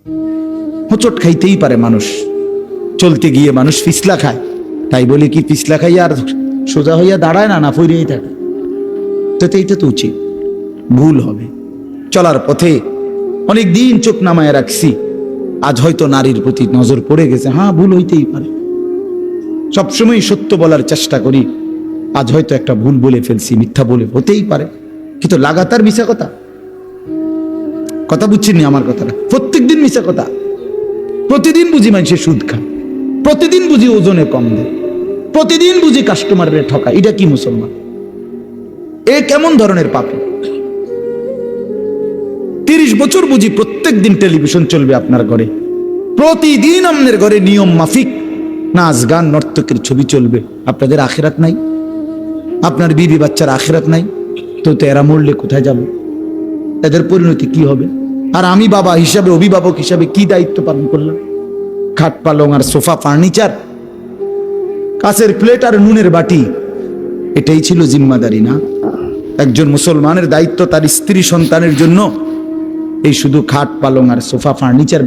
হোঁচট খাইতেই পারে মানুষ, চলতে গিয়ে মানুষ পিছলা খায়, তাই বলে কি পিছলা খাইয়া আর সোজা হইয়া দাঁড়ায় না, না ফিরেই থাকে? তো এইটা তো উচিত, ভুল হবে। চলার পথে অনেক দিন চোখ নামায় রাখছি, আজ হয়তো নারীর প্রতি নজর পড়ে গেছে, হ্যাঁ ভুল হইতেই পারে। সবসময় সত্য বলার চেষ্টা করি, আজ হয়তো একটা ভুল বলে ফেলছি, মিথ্যা বলে, হতেই পারে। কিন্তু লাগাতার মিশা কথা, কথা বুঝছেন না আমার কথাটা? প্রত্যেকদিন মিশা কথা, প্রতিদিন বুঝি মানুষের সুদ খায়, প্রতিদিন বুঝি ওজনে কম দেয়, প্রতিদিন বুঝি কাস্টমারের ঠকায়। এটা কি মুসলমান? এ কেমন ধরনের পাপী? 30 বছর বুঝি প্রত্যেক দিন টেলিভিশন চলবে আপনার ঘরে, প্রতিদিন আপনার ঘরে নিয়ম মাফিক নাচ গান নর্তকের ছবি চলবে। আপনাদের আখিরাত নাই? আপনার বিবি বাচ্চার আখিরাত নাই? তো এরা মরলে কোথায় যাবে? এদের পরিণতি কি হবে? আর আমি বাবা হিসাবে, অভিভাবক হিসাবে কি দায়িত্ব পালন করলাম? খাট পালং আর সোফা ফার্নিচার, কাঁচের প্লেট আর নুনের বাটি, এটাই ছিল জিম্মাদারি না? একজন মুসলমানের দায়িত্ব তার স্ত্রী সন্তানের জন্য এই শুধু খাট পালং আর সোফা ফার্নিচার